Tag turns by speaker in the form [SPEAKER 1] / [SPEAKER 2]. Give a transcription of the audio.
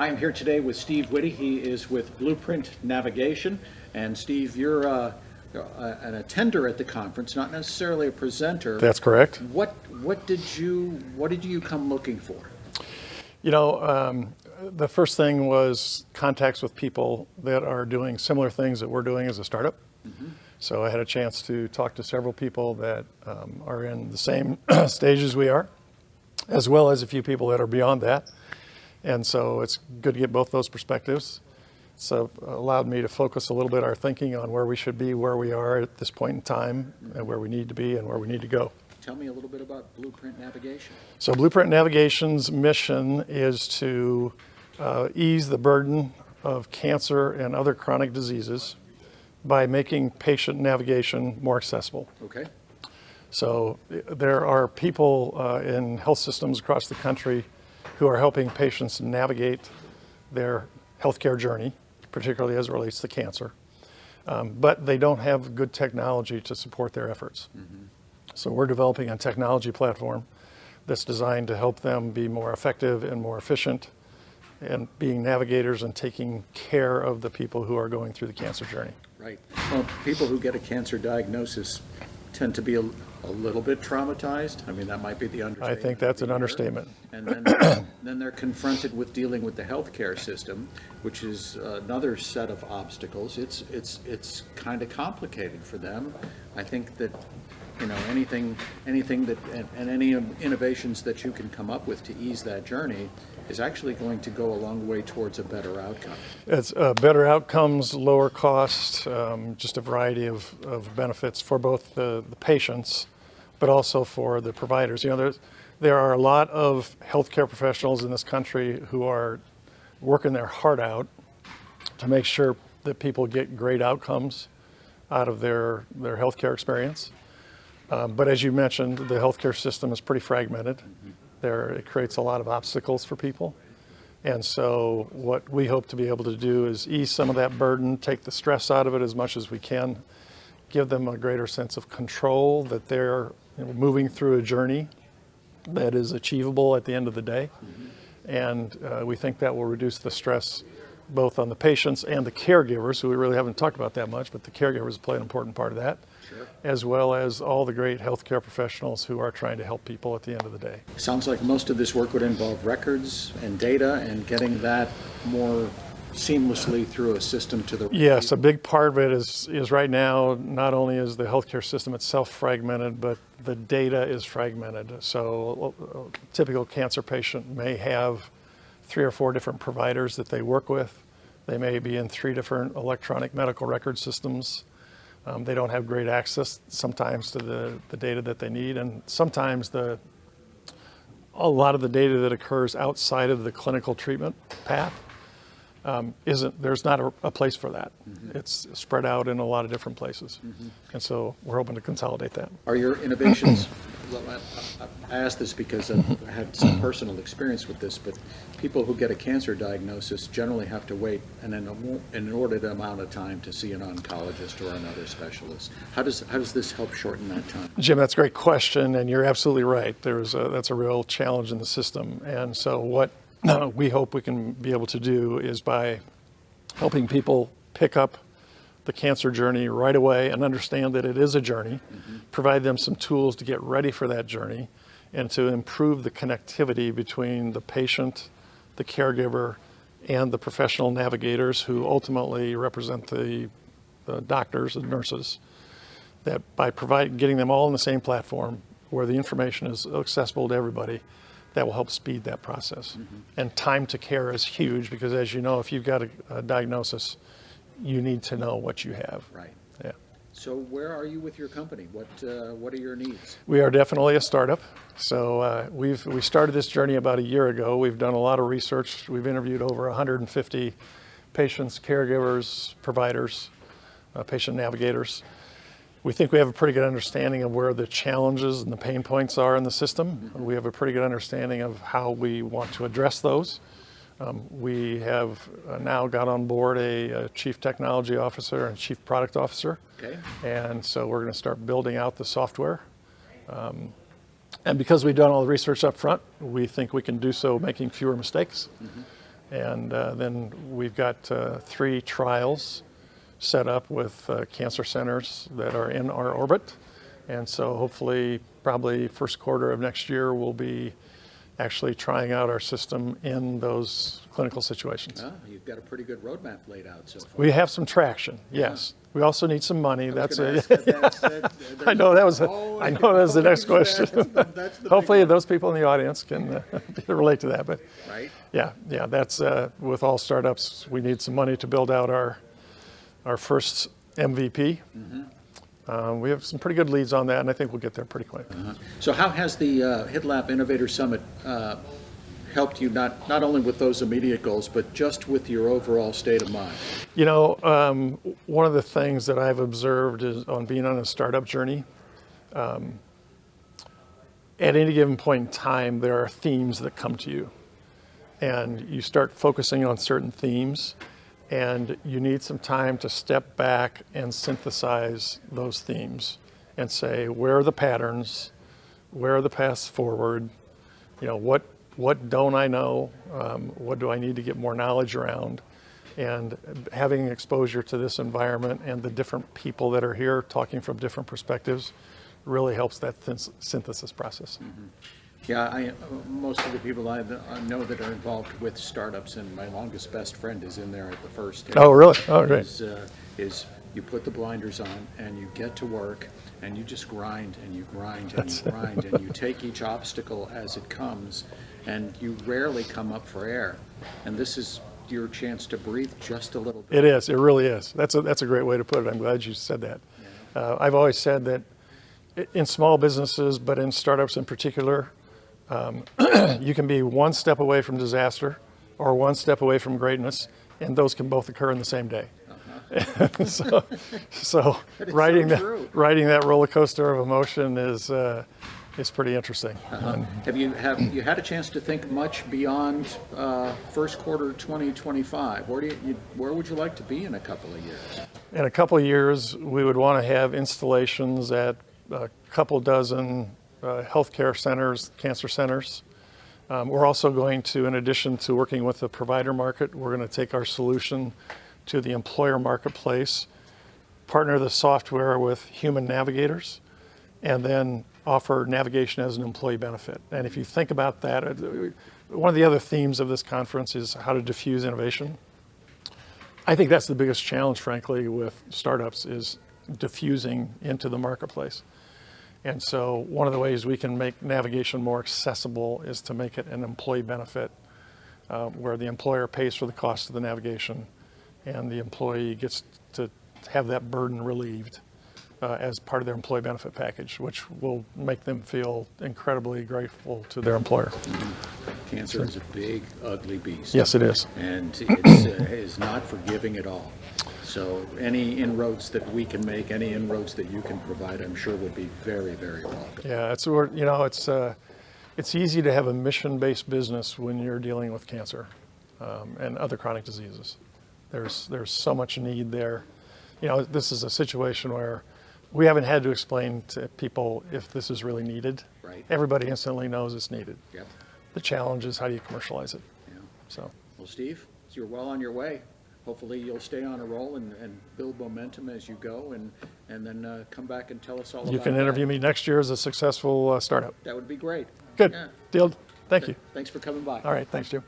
[SPEAKER 1] I'm here today with Steve Whitty. He is with Blueprint Navigation. And Steve, you're an attender at the conference, not necessarily a presenter.
[SPEAKER 2] That's correct.
[SPEAKER 1] What did you come looking for?
[SPEAKER 2] You know, the first thing was contacts with people that are doing similar things that we're doing as a startup. Mm-hmm. So I had a chance to talk to several people that are in the same stages we are, as well as a few people that are beyond that. And so it's good to get both those perspectives. So it allowed me to focus a little bit our thinking on where we should be, where we are at this point in time, and where we need to be and where we need to go.
[SPEAKER 1] Tell me a little bit about Blueprint Navigation.
[SPEAKER 2] So Blueprint Navigation's mission is to ease the burden of cancer and other chronic diseases by making patient navigation more accessible.
[SPEAKER 1] Okay.
[SPEAKER 2] So there are people in health systems across the country who are helping patients navigate their healthcare journey, particularly as it relates to cancer, but they don't have good technology to support their efforts. Mm-hmm. So we're developing a technology platform that's designed to help them be more effective and more efficient and being navigators and taking care of the people who are going through the cancer journey.
[SPEAKER 1] Right. Well, people who get a cancer diagnosis tend to be a little bit traumatized. I mean, that might be the understatement.
[SPEAKER 2] I think that's an understatement.
[SPEAKER 1] And then they're confronted with dealing with the healthcare system, which is another set of obstacles. It's kind of complicated for them. I think that, you know, anything that and any innovations that you can come up with to ease that journey is actually going to go a long way towards a better outcome.
[SPEAKER 2] It's better outcomes, lower cost, just a variety of benefits for both the patients, but also for the providers. You know, there are a lot of healthcare professionals in this country who are working their heart out to make sure that people get great outcomes out of their healthcare experience. But as you mentioned, the healthcare system is pretty fragmented. Mm-hmm. It creates a lot of obstacles for people. And so what we hope to be able to do is ease some of that burden, take the stress out of it as much as we can, give them a greater sense of control, that they're moving through a journey that is achievable at the end of the day. Mm-hmm. And we think that will reduce the stress both on the patients and the caregivers, who we really haven't talked about that much, but the caregivers play an important part of that. Sure. As well as all the great healthcare professionals who are trying to help people at the end of the day.
[SPEAKER 1] Sounds like most of this work would involve records and data and getting that more seamlessly through a system to the...
[SPEAKER 2] Yes, a big part of it is right now, not only is the healthcare system itself fragmented, but the data is fragmented. So a typical cancer patient may have 3 or 4 different providers that they work with. They may be in 3 different electronic medical record systems. They don't have great access sometimes to the data that they need, and sometimes a lot of the data that occurs outside of the clinical treatment path there's not a place for that. Mm-hmm. It's spread out in a lot of different places. Mm-hmm. And so we're hoping to consolidate that.
[SPEAKER 1] Are your innovations, I ask this because I've had some personal experience with this, but people who get a cancer diagnosis generally have to wait an inordinate amount of time to see an oncologist or another specialist. How does this help shorten that time?
[SPEAKER 2] Jim, that's a great question, and you're absolutely right. That's a real challenge in the system. And so what we hope we can be able to do is by helping people pick up the cancer journey right away and understand that it is a journey, mm-hmm. provide them some tools to get ready for that journey, and to improve the connectivity between the patient, the caregiver, and the professional navigators who ultimately represent the doctors and nurses. That by getting them all on the same platform where the information is accessible to everybody, that will help speed that process. Mm-hmm. And time to care is huge because, as you know, if you've got a diagnosis, you need to know what you have.
[SPEAKER 1] Right.
[SPEAKER 2] Yeah.
[SPEAKER 1] So where are you with your company? What are your needs?
[SPEAKER 2] We are definitely a startup. So we started this journey about a year ago. We've done a lot of research. We've interviewed over 150 patients, caregivers, providers, patient navigators. We think we have a pretty good understanding of where the challenges and the pain points are in the system. Mm-hmm. We have a pretty good understanding of how we want to address those. We have now got on board a chief technology officer and chief product officer. Okay. And so we're going to start building out the software. And because we've done all the research up front, we think we can do so making fewer mistakes. Mm-hmm. And then we've got 3 trials set up with cancer centers that are in our orbit. And so hopefully, probably first quarter of next year, we'll be actually trying out our system in those clinical situations.
[SPEAKER 1] Ah, you've got a pretty good roadmap laid out so far.
[SPEAKER 2] We have some traction, yes. We also need some money. That's it.
[SPEAKER 1] I
[SPEAKER 2] I know that was the next question. Hopefully, those people in the audience can relate to that. But
[SPEAKER 1] Right?
[SPEAKER 2] yeah, that's with all startups, we need some money to build out our first MVP. We have some pretty good leads on that, and I think we'll get there pretty quick.
[SPEAKER 1] So how has the HITLAB Innovator Summit helped you, not only with those immediate goals, but just with your overall state of mind?
[SPEAKER 2] You know, one of the things that I've observed is on being on a startup journey, at any given point in time, there are themes that come to you. And you start focusing on certain themes, and you need some time to step back and synthesize those themes and say, where are the patterns? Where are the paths forward? You know, what don't I know? What do I need to get more knowledge around? And having exposure to this environment and the different people that are here talking from different perspectives really helps that synthesis process.
[SPEAKER 1] Yeah, most of the people I know that are involved with startups, and my longest best friend is in there at the first.
[SPEAKER 2] Oh, really? Oh, great.
[SPEAKER 1] Is you put the blinders on and you get to work and you just grind and you grind and you grind and you take each obstacle as it comes, and you rarely come up for air. And this is your chance to breathe just a little bit.
[SPEAKER 2] It is. It really is. That's a great way to put it. I'm glad you said that. I've always said that in small businesses, but in startups in particular, you can be one step away from disaster or one step away from greatness, and those can both occur in the same day. So riding that roller coaster of emotion is pretty interesting.
[SPEAKER 1] Have you had a chance to think much beyond first quarter 2025? Where would you like to be in a couple of years?
[SPEAKER 2] In a couple of years, we would want to have installations at a couple dozen healthcare centers, cancer centers. We're also going to, in addition to working with the provider market, we're going to take our solution to the employer marketplace, partner the software with human navigators, and then offer navigation as an employee benefit. And if you think about that, one of the other themes of this conference is how to diffuse innovation. I think that's the biggest challenge, frankly, with startups is diffusing into the marketplace. And so one of the ways we can make navigation more accessible is to make it an employee benefit, where the employer pays for the cost of the navigation and the employee gets to have that burden relieved as part of their employee benefit package, which will make them feel incredibly grateful to their employer.
[SPEAKER 1] Cancer is a big, ugly beast.
[SPEAKER 2] Yes, it is.
[SPEAKER 1] And it is not forgiving at all. So any inroads that we can make, any inroads that you can provide, I'm sure would be very, very welcome.
[SPEAKER 2] Yeah, it's easy to have a mission-based business when you're dealing with cancer and other chronic diseases. There's so much need there. You know, this is a situation where we haven't had to explain to people if this is really needed.
[SPEAKER 1] Right.
[SPEAKER 2] Everybody instantly knows it's needed.
[SPEAKER 1] Yep.
[SPEAKER 2] The challenge is how do you commercialize it?
[SPEAKER 1] Yeah.
[SPEAKER 2] So.
[SPEAKER 1] Well, Steve, you're well on your way. Hopefully you'll stay on a roll and build momentum as you go, and then come back and tell us all about it.
[SPEAKER 2] You can interview me next year as a successful startup.
[SPEAKER 1] That would be great.
[SPEAKER 2] Good.
[SPEAKER 1] Yeah.
[SPEAKER 2] Deal. Thank you.
[SPEAKER 1] Thanks for coming by.
[SPEAKER 2] All right. Thanks, Jim.